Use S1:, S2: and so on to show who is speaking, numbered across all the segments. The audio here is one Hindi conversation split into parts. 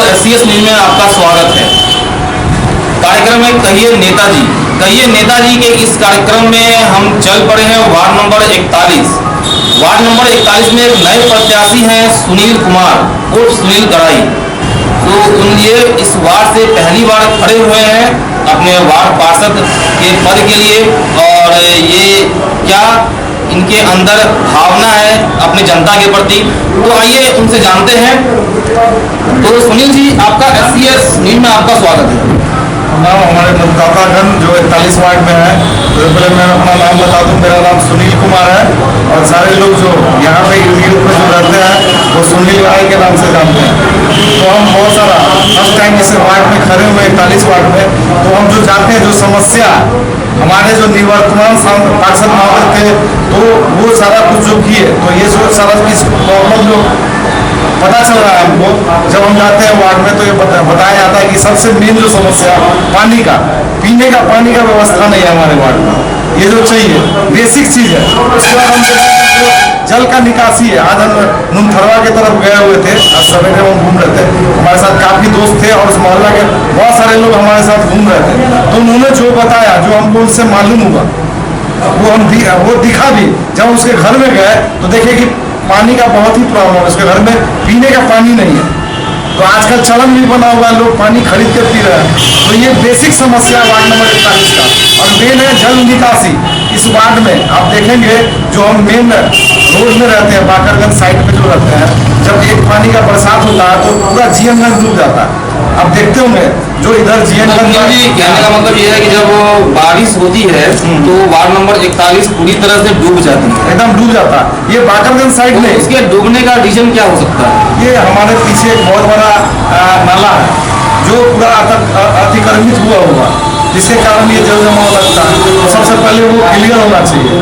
S1: SCS न्यूज में आपका स्वागत है। कार्यक्रम में कहिए नेताजी के इस कार्यक्रम में हम चल पड़े हैं वार्ड नंबर 41। वार्ड नंबर 41 में एक नए प्रत्याशी हैं सुनील कुमार उर्फ सुनील कड़ाई। तो ये इस वार्ड से पहली बार खड़े हुए हैं अपने वार्ड पार्षद के पद के लिए, और ये क्या इनके अंदर भावना है अपनी जनता के प्रति, तो आइए उनसे जानते हैं। तो सुनील जी, आपका SCS न्यूज में आपका स्वागत है।
S2: हमारे मतदातागण जो 41 वार्ड में है, तो पहले मैं अपना नाम बता दूं। मेरा नाम सुनील कुमार है और सारे लोग जो यहाँ पे इर्द में जो रहते हैं वो सुनील राय के नाम से जानते हैं। तो हम बहुत सारा फर्स्ट टाइम इस वार्ड में खड़े हुए 41 वार्ड में, तो हम जो चाहते हैं जो समस्या हमारे जो निवर्तमान पार्षद महोदय थे, तो वो सारा कुछ जो किए, तो ये जो सारा प्रॉब्लम जो पता चल रहा है हमको जब हम जाते हैं वार्ड में, तो ये बताया जाता है कि सबसे मेन जो समस्या पानी का, पीने का पानी का व्यवस्था नहीं है हमारे वार्ड में। ये जो चाहिए बेसिक चीज है। उसके बाद हम जल का निकासी है। आज हम नुनथरवा की तरफ गए हुए थे, आज सवेरे हम घूम रहे थे, हमारे साथ काफी दोस्त थे और उस मोहल्ला के बहुत सारे लोग हमारे साथ घूम रहे थे। तो उन्होंने जो बताया, जो हमको उससे मालूम हुआ, वो दिखा भी। जब उसके घर में गए तो देखे कि पानी का बहुत ही प्रॉब्लम है, उसके घर में पीने का पानी नहीं है। तो आजकल चलन भी बना हुआ है, लोग पानी खरीद के पी रहे हैं। तो ये बेसिक समस्या है वार्ड नंबर 41 का। और मेन है जल निकासी। इस वार्ड में आप देखेंगे जो हम मेन रोड में रहते हैं, बाकरगंज साइड पे जो रहते हैं, जब एक पानी का बरसात होता है तो पूरा जीएनगंज डूब जाता है। आप देखते होंगे जो इधर जीएनगंज,
S1: कहने का मतलब ये है कि जब बारिश होती है तो वार्ड नंबर 41 पूरी तरह से डूब जाती है,
S2: एकदम डूब जाता है। ये बाकरगंज साइड में
S1: इसके डूबने का रीजन क्या हो सकता है?
S2: ये हमारे पीछे एक बहुत बड़ा नाला है जो पूरा अतिक्रमित हुआ, जिसके कारण ये जल जमाव लगता है। तो सबसे पहले वो क्लियर होना चाहिए।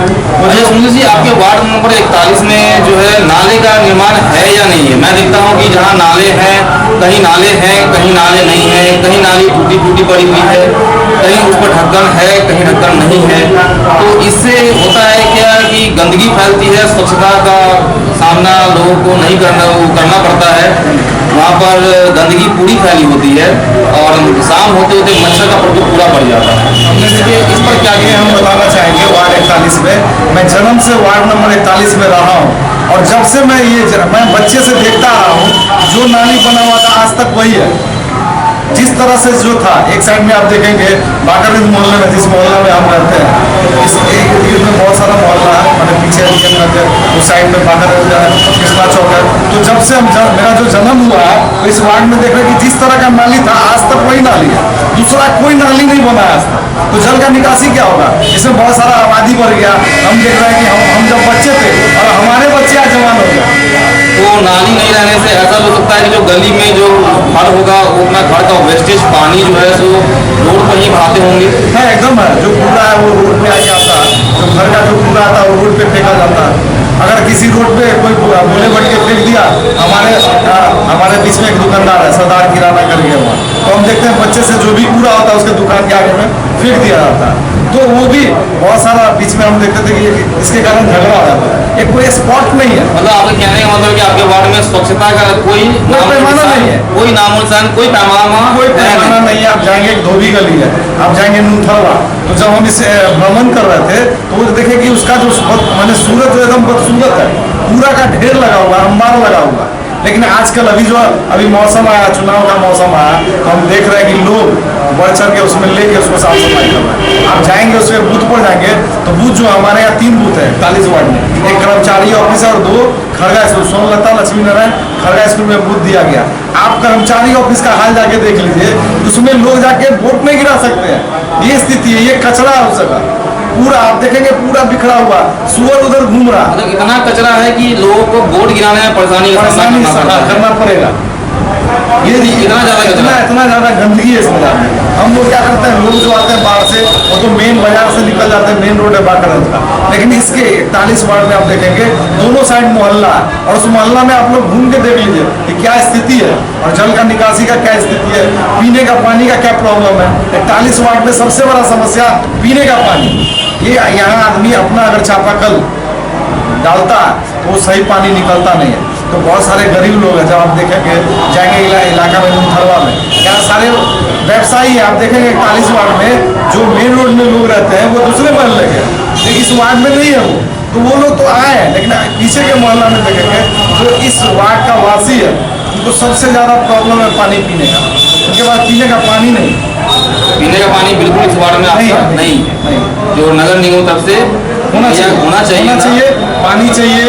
S1: अच्छा सुनील जी, आपके वार्ड नंबर 41 में जो है नाले का निर्माण है या नहीं है? मैं देखता हूँ कि जहाँ नाले हैं, कहीं नाले नहीं है, कहीं नाली टूटी पड़ी हुई है, कहीं उस पर ढक्कन है, कहीं ढक्कन नहीं है। तो इससे होता है क्या कि गंदगी फैलती है, स्वच्छता का सामना लोगों को नहीं करना पड़ता है। वहाँ पर गंदगी पूरी फैली होती है और शाम होते होते मच्छर का प्रकोप पूरा बढ़ जाता है।
S2: इस पर क्या हम बताना चाहेंगे। वार्ड 41 में मैं जन्म से वार्ड नंबर 41 में रहा हूँ, और जब से मैं बच्चे से देखता आ रहा हूँ, जो नाली बना हुआ था आज तक वही है जिस तरह से जो था। एक साइड में आप देखेंगे बाकरगंज मोहल्ले में, जिस मोहल्ला में हम रहते हैं, इस एक में बहुत सारा मोहल्ला है, मतलब पीछे उस साइड में बाकरगंज है, कृष्णा चौक है। तो जब से मेरा जो जन्म हुआ है, तो इस वार्ड में देख रहे कि जिस तरह का नाली था आज तक वही नाली है, दूसरा कोई नाली नहीं बना है आज तक। तो जल का निकासी क्या होगा? इसमें बहुत सारा आबादी बढ़ गया। हम देख रहे हैं कि हम जब बच्चे थे और हमारे बच्चे आज जवान हो गए।
S1: तो नाली नहीं रहने से ऐसा हो सकता है कि जो गली में जो घर होगा वो अपना घर का वेस्टेज पानी जो है सो रोड पर ही बहाते होंगे।
S2: हाँ एकदम है, जो कूड़ा है वो रोड पे आ जाता है, जो घर का जो कूड़ा आता है वो रोड पे फेंका जाता है। अगर किसी रोड पे कोई बोले बढ़ के फेंक दिया, हमारे बीच में एक दुकानदार है सरदार किराना करके हुआ, तो हम देखते हैं बच्चे से जो भी कूड़ा होता है उसके दुकान के आगे में फेंक दिया जाता है। तो वो भी बहुत सारा बीच में हम देखते थे कि इसके कारण झगड़ा हो जाता है। ये कोई स्पॉट नहीं है।
S1: मतलब आपके कहने का मतलब कि आपके वार्ड में स्वच्छता का कोई
S2: पैमाना नहीं है,
S1: कोई नामोनिशान, कोई पैमाना
S2: नहीं है। आप जाएंगे एक धोबी गली है, आप जाएंगे नुनथरवा, तो जब हम इसे भ्रमण कर रहे थे तो वो देखे कि उसका जो मैंने सूरत एकदम बदसूरत है, पूरा का ढेर लगा हुआ, अंबार लगा हुआ। लेकिन आजकल अभी मौसम आया, चुनाव का मौसम आया, तो हम देख रहे हैं कि लोग बढ़ चढ़ के उसमें लेके उसको साफ सफाई कर रहे हैं। आप जाएंगे उसके बूथ पर जाएंगे तो बूथ जो हमारे यहाँ 3 बूथ है 41 वार्ड में, एक कर्मचारी ऑफिस और 2 खरगा स्कूल, सोनलता लक्ष्मी नारायण खरगा स्कूल में बूथ दिया गया। आप कर्मचारी ऑफिस का हाल जाके देख लीजिए, उसमें लोग जाके वोट नहीं गिरा सकते हैं। ये स्थिति है, ये कचरा है उस जगह पूरा। आप देखेंगे पूरा बिखरा हुआ, सुअर उधर घूम रहा।
S1: मतलब इतना कचरा है कि लोगों को वोट गिराने में परेशानी
S2: करना पड़ेगा। ये इतना ज्यादा गंदगी है इसमें। हम लोग क्या करते हैं, लोग जो आते हैं बाहर से वो तो मेन बाजार से निकल जाते हैं, मेन रोड है बाकरगंज का। लेकिन इसके 41 वार्ड में आप देखेंगे दोनों साइड मोहल्ला है, और उस मोहल्ला में आप लोग घूम के देख लीजिए कि क्या स्थिति है, और जल का निकासी का क्या स्थिति है, पीने का पानी का क्या प्रॉब्लम है। 41 वार्ड में सबसे बड़ा समस्या पीने का पानी। ये यहाँ आदमी अपना अगर चापाकल डालता है तो वो सही पानी निकलता नहीं है। तो बहुत सारे गरीब लोग हैं। जब आप देखेंगे जाएंगे इलाका में मुथरवा में, यहाँ सारे व्यवसायी हैं। आप देखेंगे 41 वार्ड में जो मेन रोड में लोग रहते हैं वो दूसरे मोहल्ले के, लेकिन इस वार्ड में नहीं है वो लोग तो आए हैं, लेकिन पीछे के मोहल्ला में देखेंगे जो इस वार्ड का वासी है उनको सबसे ज़्यादा प्रॉब्लम है पानी पीने का। उनके पास पीने का पानी नहीं,
S1: पीने का पानी बिल्कुल इस वार्ड में आपका नहीं है। जो नगर निगम तरफ से होना चाहिए
S2: पानी चाहिए।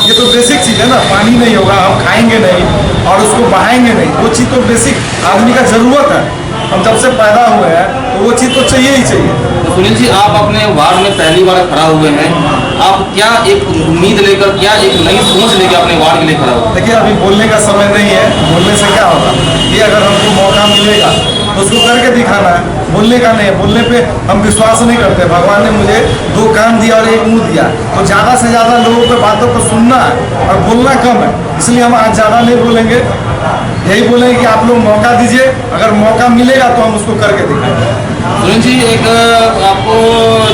S2: ये तो बेसिक चीज़ है ना, पानी नहीं होगा हम खाएंगे नहीं और उसको बहाएंगे नहीं। वो चीज़ तो बेसिक आदमी का ज़रूरत है। हम जब से पैदा हुए हैं तो वो चीज़ तो चाहिए ही चाहिए।
S1: तो सुनील जी, आप अपने वार्ड में पहली बार खड़ा हुए हैं, आप क्या एक उम्मीद लेकर, क्या एक नई सोच लेकर अपने वार्ड के लिए खड़ा हुए?
S2: देखिए अभी बोलने का समय नहीं है, बोलने से क्या होगा। ये अगर हमको मौका मिलेगा तो उसको करके दिखाना है, बोलने का नहीं है। बोलने पे हम विश्वास नहीं करते। भगवान ने मुझे 2 कान दिया और 1 मुंह दिया, तो ज़्यादा से ज़्यादा लोगों के बातों को सुनना है और बोलना कम है। इसलिए हम आज ज़्यादा नहीं बोलेंगे, यही बोलेंगे कि आप लोग मौका दीजिए, अगर मौका मिलेगा तो हम उसको करके दिखाएंगे।
S1: सुनील जी, एक आपको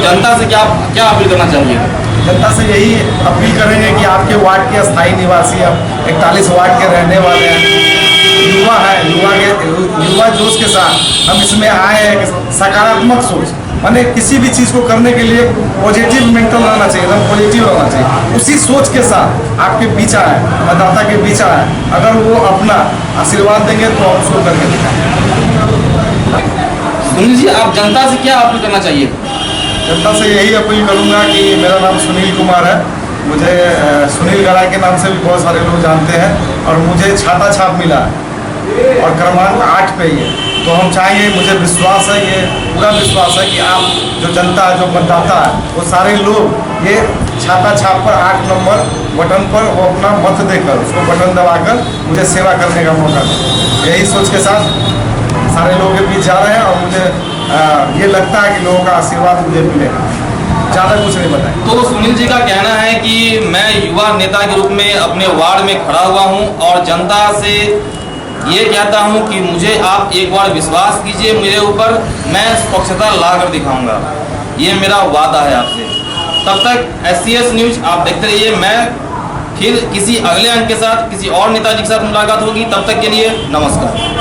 S1: जनता से क्या अपील करना चाहिए?
S2: जनता से यही अपील करेंगे कि आपके वार्ड के स्थायी निवासी हम 41 वार्ड के रहने वाले हैं, युवा है, युवा जोश के साथ हम इसमें आए हैं। सकारात्मक सोच, माने किसी भी चीज़ को करने के लिए पॉजिटिव मेंटल रहना चाहिए, एकदम पॉजिटिव रहना चाहिए। उसी सोच के साथ आपके बीच आए, मतदाता के बीच आए, अगर वो अपना आशीर्वाद देंगे तो हम उसको करके दिखाएंगे।
S1: सुनील जी, आप जनता से क्या अपील करना चाहिए?
S2: जनता से यही अपील करूंगा कि मेरा नाम सुनील कुमार है, मुझे सुनील गराय के नाम से भी बहुत सारे लोग जानते हैं, और मुझे छाता छाप मिला है और क्रमांक 8 पे ही है। तो हम चाहेंगे, मुझे विश्वास है, ये पूरा विश्वास है कि आप जो जनता है, जो मतदाता है, वो सारे लोग ये छाता छाप पर 8 नंबर बटन पर वो अपना मत देकर, उसको बटन दबाकर मुझे सेवा करने का मौका दें। यही सोच के साथ सारे लोगों के बीच जा रहे हैं और मुझे ये लगता है कि लोगों का आशीर्वाद मुझे मिलेगा। ज़्यादा कुछ नहीं बताएं।
S1: तो सुनील जी का कहना है कि मैं युवा नेता के रूप में अपने वार्ड में खड़ा हुआ हूं और जनता से ये कहता हूं कि मुझे आप एक बार विश्वास कीजिए मेरे ऊपर, मैं स्वच्छता ला कर दिखाऊंगा। ये मेरा वादा है आपसे। तब तक SCS न्यूज आप देखते रहिए। मैं फिर किसी अगले अंक के साथ, किसी और नेताजी के साथ मुलाकात होगी। तब तक के लिए नमस्कार।